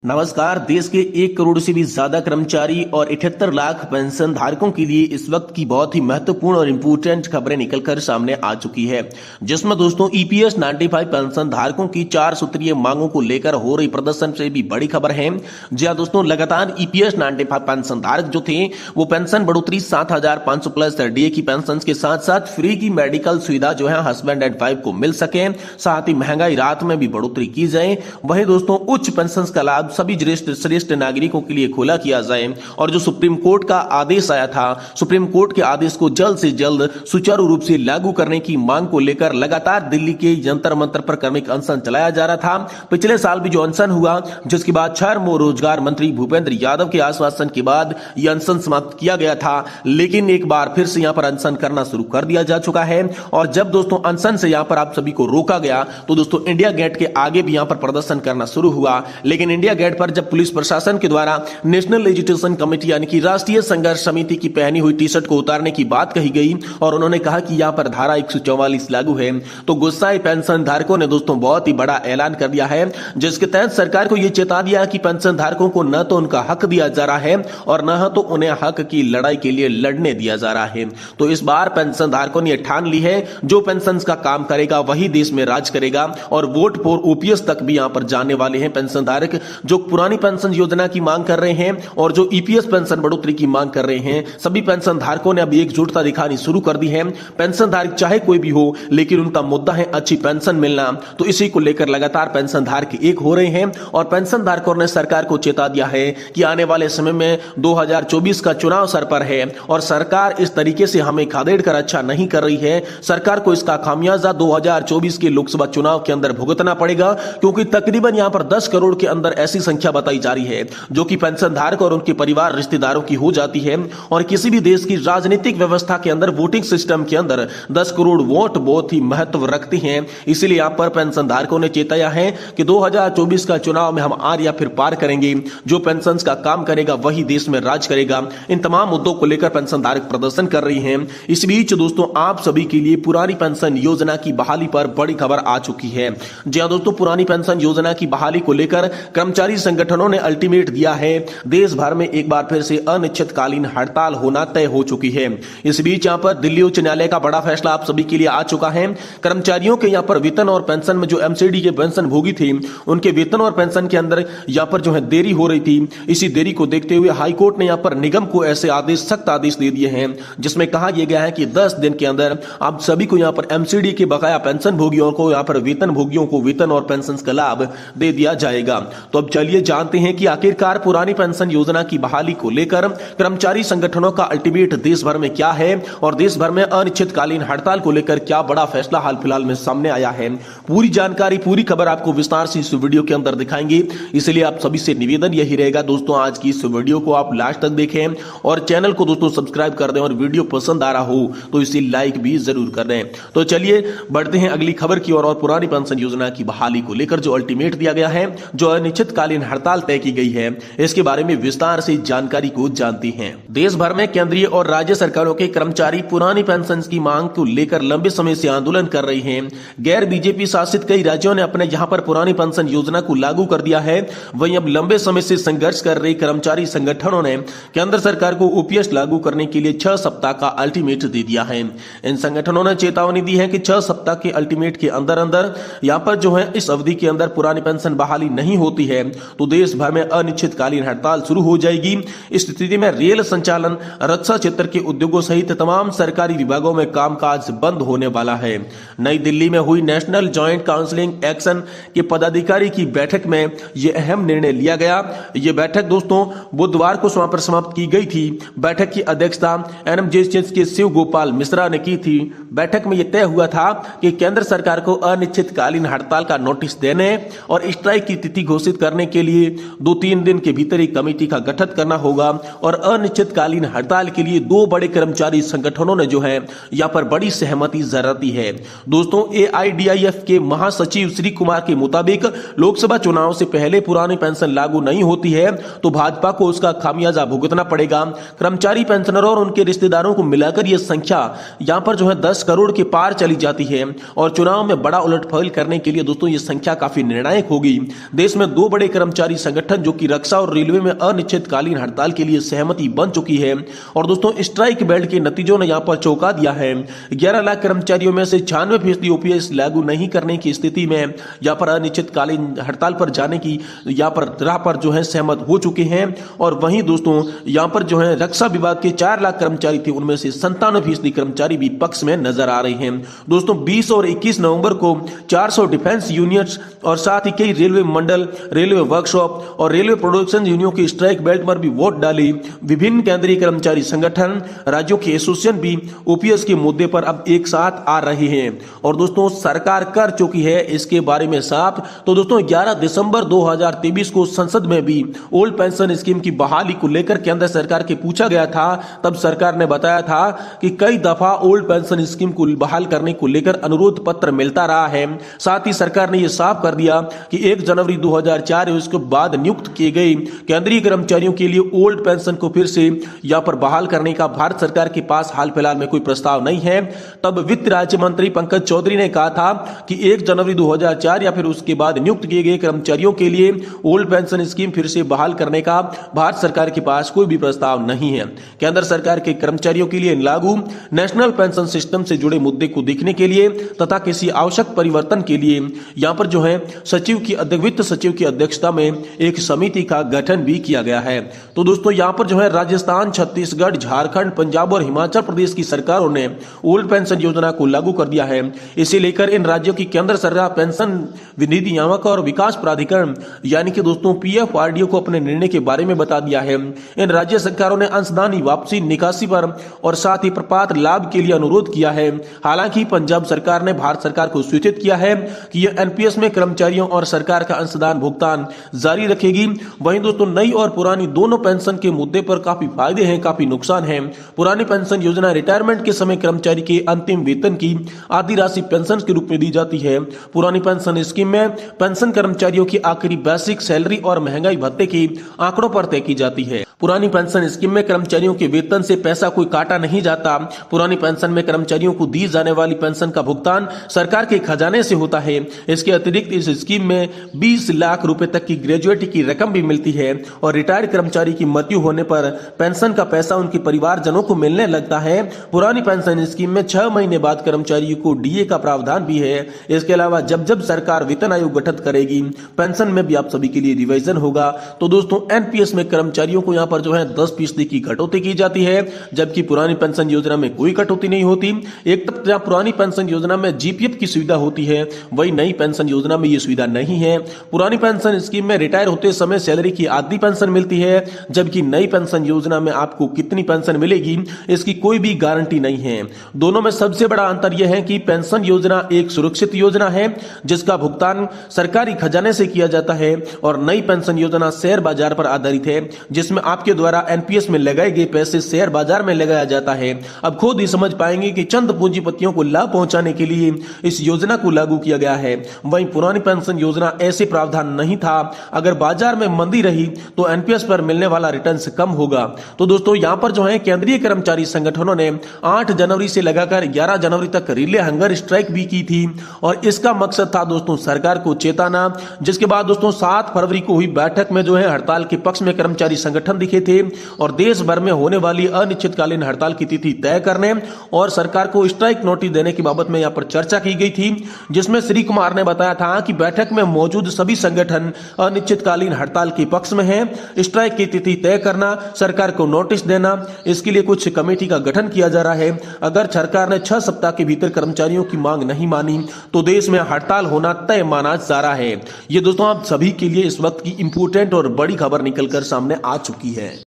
नमस्कार। देश के 1 करोड़ से भी ज्यादा कर्मचारी और 78 लाख पेंशन धारकों के लिए इस वक्त की बहुत ही महत्वपूर्ण और इम्पोर्टेंट खबरें निकलकर सामने आ चुकी है, जिसमें दोस्तों ईपीएस 95 पेंशन धारकों की 4 सूत्रीय मांगों को लेकर हो रही प्रदर्शन से भी बड़ी खबर है। जी हां दोस्तों, लगातार ईपीएस 95 पेंशन धारक जो थे वो पेंशन बढ़ोतरी 7,500 प्लस डीए की पेंशन के साथ साथ फ्री की मेडिकल सुविधा जो है हस्बैंड एंड वाइफ को मिल सके, साथ ही महंगाई राहत में भी बढ़ोतरी की जाए। वही दोस्तों उच्च पेंशन का लाभ सभी श्रेष्ठ नागरिकों के लिए खोला किया जाए और जो सुप्रीम कोर्ट का आदेश आया था, सुप्रीम कोर्ट के आदेश को जल्द से जल्द सुचारू रूप से लागू करने की मांग को लेकर लगातार दिल्ली के जंतर मंतर पर क्रमिक अनशन चलाया जा रहा था। पिछले साल भी जो अनशन हुआ, जिसके बाद श्रम और रोजगार मंत्री भूपेंद्र यादव के आश्वासन के बाद यह अनशन समाप्त किया गया था, लेकिन एक बार फिर से यहां पर अनशन करना शुरू कर दिया जा चुका है। और जब दोस्तों अनशन से यहां पर आप सभी को रोका गया तो दोस्तों इंडिया गेट के आगे भी यहां पर प्रदर्शन करना शुरू हुआ, लेकिन इंडिया गेट पर जब पुलिस प्रशासन के द्वारा नेशनल एजुकेशन कमेटी यानी कि राष्ट्रीय संघर्ष समिति की पहनी हुई टी शर्ट को उतारने की बात कही गई और उन्होंने कहा कि यहां पर धारा 144 लागू है, तो गुस्साए पेंशन धारकों ने दोस्तों बहुत ही बड़ा ऐलान कर दिया है, जिसके तहत सरकार को यह चेता दिया कि पेंशन धारकों को न तो उनका हक दिया जा रहा है और न तो उन्हें हक की लड़ाई के लिए लड़ने दिया जा रहा है। तो इस बार पेंशन धारकों ने ठान ली है, जो पेंशन का काम करेगा वही देश में राज करेगा और वोट फॉर ओपीएस तक भी यहां पर जाने वाले हैं पेंशन धारक, जो पुरानी पेंशन योजना की मांग कर रहे हैं और जो ईपीएस पेंशन बढ़ोतरी की मांग कर रहे हैं। सभी पेंशन धारकों ने अब एकजुटता दिखानी शुरू कर दी है। पेंशन धारक चाहे कोई भी हो, लेकिन उनका मुद्दा है अच्छी पेंशन मिलना, तो इसी को लेकर लगातार पेंशन धारक एक हो रहे हैं और पेंशन धारकों ने सरकार को चेता दिया है कि आने वाले समय में 2024 का चुनाव सर पर है और सरकार इस तरीके से हमें खादेड़ कर अच्छा नहीं कर रही है। सरकार को इसका खामियाजा 2024 के लोकसभा चुनाव के अंदर भुगतना पड़ेगा, क्योंकि तकरीबन यहां पर 10 करोड़ के अंदर ऐसी संख्या बताई जा रही है जो कि पेंशन धारक और उनके परिवार रिश्तेदारों की हो जाती है। और किसी भी देश की राजनीतिक व्यवस्था के अंदर वोटिंग सिस्टम के अंदर 10 करोड़ वोट बहुत ही महत्व रखते हैं। इसलिए यहां पर पेंशन धारकों ने चेताया है कि 2024 का चुनाव में हम आर या फिर पार करेंगे, जो पेंशन का काम करेगा वही देश में राज करेगा। इन तमाम मुद्दों को लेकर पेंशन धारक प्रदर्शन कर रही हैं। इस बीच दोस्तों आप सभी के लिए पुरानी पेंशन योजना की बहाली पर बड़ी खबर आ चुकी है। जी हां दोस्तों, पुरानी पेंशन योजना की बहाली को लेकर कर्मचारी संगठनों ने अल्टीमेट दिया है। देश भर में एक बार फिर से अनिश्चितकालीन हड़ताल होना तय हो चुकी है। इस बीच यहां पर दिल्ली उच्च न्यायालय का बड़ा फैसला आप सभी के लिए आ चुका है। कर्मचारियों के यहां पर वेतन और पेंशन में जो एमसीडी के पेंशन भोगी थी, उनके वेतन और पेंशन के अंदर यहां पर जो है देरी हो रही थी। इसी देरी को देखते हुए हाईकोर्ट ने यहां पर निगम को ऐसे आदेश, सख्त आदेश दे दिए हैं, जिसमें कहा यह गया है कि 10 दिन के अंदर आप सभी को यहां पर एमसीडी के बकाया पेंशन भोगियों को, यहां पर वेतन भोगियों को वेतन और पेंशन का लाभ दे दिया जाएगा। तो अब चलिए जानते हैं कि आखिरकार पुरानी पेंशन योजना की बहाली को लेकर कर्मचारी संगठनों का अल्टीमेट देश भर में क्या है और देश भर में अनिश्चितकालीन हड़ताल को लेकर क्या बड़ा फैसला हाल फिलहाल में सामने आया है। पूरी जानकारी, पूरी खबर आपको विस्तार से इस वीडियो के अंदर दिखाएंगे, इसलिए आप सभी से निवेदन यही रहेगा दोस्तों, आज की इस वीडियो को आप लास्ट तक देखें और चैनल को दोस्तों सब्सक्राइब कर दें और वीडियो पसंद आ रहा हो तो इसे लाइक भी जरूर कर दें। तो चलिए बढ़ते हैं अगली खबर की ओर और पुरानी पेंशन योजना की बहाली को लेकर जो अल्टीमेट दिया गया है, जो अनिश्चितकालीन हड़ताल तय की गई है, इसके बारे में विस्तार से जानकारी को जानते हैं। देश भर में केंद्रीय और राज्य सरकारों के कर्मचारी पुरानी पेंशन की मांग को लेकर लंबे समय से आंदोलन कर रहे हैं। गैर बीजेपी शासित कई राज्यों ने अपने यहां पर पुरानी पेंशन योजना को लागू कर दिया है। वहीं अब लंबे समय से संघर्ष कर रहे कर्मचारी संगठनों ने केंद्र सरकार को ओपीएस लागू करने के लिए 6 सप्ताह का अल्टीमेट दे दिया है। इन संगठनों ने चेतावनी दी है कि 6 सप्ताह के अल्टीमेट के अंदर अंदर यहां पर जो है इस अवधि के अंदर पुरानी पेंशन बहाली नहीं होती है तो देश भर में अनिश्चितकालीन हड़ताल शुरू हो जाएगी। इस स्थिति में रेल संचालन, रक्षा क्षेत्र के उद्योगों सहित तमाम सरकारी विभागों में कामकाज बंद होने वाला है। नई दिल्ली में हुई नेशनल जॉइंट काउंसलिंग एक्शन के पदाधिकारी की बैठक में यह अहम निर्णय लिया गया। यह बैठक दोस्तों बुधवार को समाप्त की गई थी। बैठक की अध्यक्षता एनएमजेएस के शिव गोपाल मिश्रा ने की थी। बैठक में यह तय हुआ था कि केंद्र सरकार को अनिश्चितकालीन हड़ताल का नोटिस देने और स्ट्राइक की तिथि घोषित करने के लिए 2-3 दिन के भीतर एक कमेटी का गठन करना होगा और अनिश्चितकालीन हड़ताल के लिए 2 बड़े कर्मचारी संगठनों ने जो है यहां पर बड़ी सहमति जताई है। दोस्तों एआईडीआईएफ के महासचिव श्री कुमार के मुताबिक लोकसभा चुनाव से पहले पुरानी पेंशन लागू नहीं होती है तो भाजपा को उसका खामियाजा भुगतना पड़ेगा। कर्मचारी पेंशनरों और उनके रिश्तेदारों को मिलाकर यह संख्या यहां पर जो है 10 करोड़ के पार चली जाती है और चुनाव में बड़ा उलटफेर करने के लिए दोस्तों यह संख्या काफी निर्णायक होगी। देश में 2 बड़े कर्मचारी संगठन जो कि रक्षा और रेलवे में अनिश्चितकालीन हड़ताल के लिए सहमति बन चुकी है। और दोस्तों स्ट्राइक बेल्ट के नतीजों ने यहाँ पर चौंका दिया है। 11 लाख कर्मचारियों में से 96% ओपीएस लागू नहीं करने की स्थिति में यहाँ पर अनिश्चितकालीन हड़ताल पर जाने की यहाँ पर राह पर जो है सहमत हो चुके हैं। और वहीं दोस्तों यहाँ पर जो है रक्षा विभाग के 4 लाख कर्मचारी थे, उनमें से 97% कर्मचारी भी पक्ष में नजर आ रहे हैं। दोस्तों 20 और 21 नवंबर को 400 डिफेंस यूनियंस और साथ ही कई रेलवे मंडल, रेलवे वर्कशॉप और रेलवे प्रोडक्शन यूनियनों की स्ट्राइक बेल्ट पर भी वोट डाली। विभिन्न केंद्रीय कर्मचारी संगठन, राज्यों के एसोसिएशन भी ओपीएस के मुद्दे पर अब एक साथ आ रहे हैं। और दोस्तों सरकार कर चुकी है इसके बारे में साफ। तो दोस्तों 11 दिसंबर 2023 को संसद में भी ओल्ड पेंशन स्कीम की बहाली को लेकर केंद्र सरकार के पूछा गया था। तब सरकार ने बताया था कि कई दफा ओल्ड पेंशन स्कीम को बहाल करने को लेकर अनुरोध पत्र मिलता रहा है। साथ ही सरकार ने यह साफ कर दिया कि 1 जनवरी 2004 उसके बाद नियुक्त किए गए केंद्रीय कर्मचारियों के लिए ओल्ड पेंशन को फिर से यहां पर बहाल करने का भारत सरकार के पास हाल फिलहाल में कोई प्रस्ताव नहीं है। तब वित्त राज्य मंत्री पंकज चौधरी ने कहा था कि 1 जनवरी 2004 या फिर उसके बाद नियुक्त किए गए कर्मचारियों के लिए ओल्ड पेंशन स्कीम फिर से बहाल करने का भारत सरकार के पास कोई भी प्रस्ताव नहीं है। केंद्र सरकार के कर्मचारियों के लिए लागू नेशनल पेंशन सिस्टम से जुड़े मुद्दे को देखने के लिए तथा किसी आवश्यक परिवर्तन के लिए यहां पर जो है वित्त सचिव की अध्यक्षता में एक समिति का गठन भी किया गया है। तो दोस्तों यहां पर जो है राजस्थान, छत्तीसगढ़, झारखंड, पंजाब और हिमाचल प्रदेश की सरकारों ने ओल्ड पेंशन योजना को लागू कर दिया है। इसे लेकर इन राज्यों की केंद्र सरकार पेंशन विधि नियामक और विकास प्राधिकरण यानी कि दोस्तों पीएफआरडीओ को अपने निर्णय के बारे में बता दिया है। इन राज्य सरकारों ने अंशदानी वापसी, निकासी पर और साथ ही प्रपात लाभ के लिए अनुरोध किया है। हालांकि पंजाब सरकार ने भारत सरकार को सूचित किया है कि यह एनपीएस में कर्मचारियों और सरकार का अंशदान भुगतान जारी रखेगी। वहीं दोस्तों नई और पुरानी दोनों पेंशन के मुद्दे पर काफी फायदे हैं, काफी नुकसान हैं। पुरानी पेंशन योजना रिटायरमेंट के समय कर्मचारी के अंतिम वेतन की आधी राशि पेंशन के रूप में दी जाती है। पुरानी पेंशन स्कीम में पेंशन कर्मचारियों की आखिरी बेसिक सैलरी और महंगाई भत्ते की आंकड़ों पर तय की जाती है। पुरानी पेंशन स्कीम में कर्मचारियों के वेतन से पैसा कोई काटा नहीं जाता। पुरानी पेंशन में कर्मचारियों को दी जाने वाली पेंशन का भुगतान सरकार के खजाने से होता है। इसके अतिरिक्त इस स्कीम में 20 लाख रुपए तक की ग्रेजुएटी की रकम भी मिलती है। और रिटायर्ड कर्मचारी की मृत्यु होने पर पेंशन का पैसा उनके परिवारजनों को मिलने लगता है। पुरानी पेंशन स्कीम में 6 महीने बाद कर्मचारियों को डीए का प्रावधान भी है। इसके अलावा जब जब सरकार वेतन आयोग गठित करेगी, पेंशन में भी आप सभी के लिए रिवाइजन होगा। तो दोस्तों एनपीएस में कर्मचारियों को यहाँ पर जो है 10% की कटौती की जाती है, जबकि पुरानी पेंशन योजना में कोई कटौती नहीं होती। एक तरफ जहां पुरानी पेंशन योजना में जीपीएफ की सुविधा होती है, वही नई पेंशन योजना में ये सुविधा नहीं है। पुरानी पेंशन स्कीम में रिटायर होते समय सैलरी की आधी पेंशन मिलती है, जबकि नई पेंशन योजना में आपको कितनी पेंशन मिलेगी इसकी कोई भी गारंटी नहीं है। दोनों में सबसे बड़ा अंतर यह है कि पेंशन योजना एक सुरक्षित योजना है जिसका भुगतान सरकारी खजाने से किया जाता है, और नई पेंशन योजना शेयर बाजार पर आधारित है जिसमें आपके द्वारा एनपीएस में लगाए गए पैसे शेयर बाजार में लगाया जाता है। अब खुद ही समझ पाएंगे कि चंद पूंजीपतियों को लाभ पहुंचाने के लिए इस योजना को लागू किया गया है। वहीं पुरानी पेंशन योजना ऐसे प्रावधान नहीं था। अगर बाजार में मंदी रही तो एनपीएस पर मिलने वाला रिटर्न कम होगा। तो दोस्तों यहां पर जो है केंद्रीय कर्मचारी संगठनों ने 8 जनवरी से लगाकर 11 जनवरी तक रिले हंगर स्ट्राइक भी की थी, और इसका मकसद था दोस्तों सरकार को चेताना। जिसके बाद दोस्तों 7 फरवरी को हुई बैठक में जो है हड़ताल के पक्ष में कर्मचारी संगठन दिखे थे, और देश भर में होने वाली अनिश्चितकालीन हड़ताल की तिथि तय करने और सरकार को स्ट्राइक नोटिस देने की बाबत में यहां पर चर्चा की गई थी, जिसमें श्री कुमार ने बताया था कि बैठक में मौजूद सभी संगठन अनिश्चितकालीन हड़ताल के पक्ष में हैं। स्ट्राइक की तिथि तय करना, सरकार को नोटिस देना, इसके लिए कुछ कमेटी का गठन किया जा रहा है। अगर सरकार ने 6 सप्ताह के भीतर कर्मचारियों की मांग नहीं मानी तो देश में हड़ताल होना तय माना जा रहा है। ये दोस्तों आप सभी के लिए इस वक्त की इंपोर्टेंट और बड़ी खबर निकलकर सामने आ चुकी है।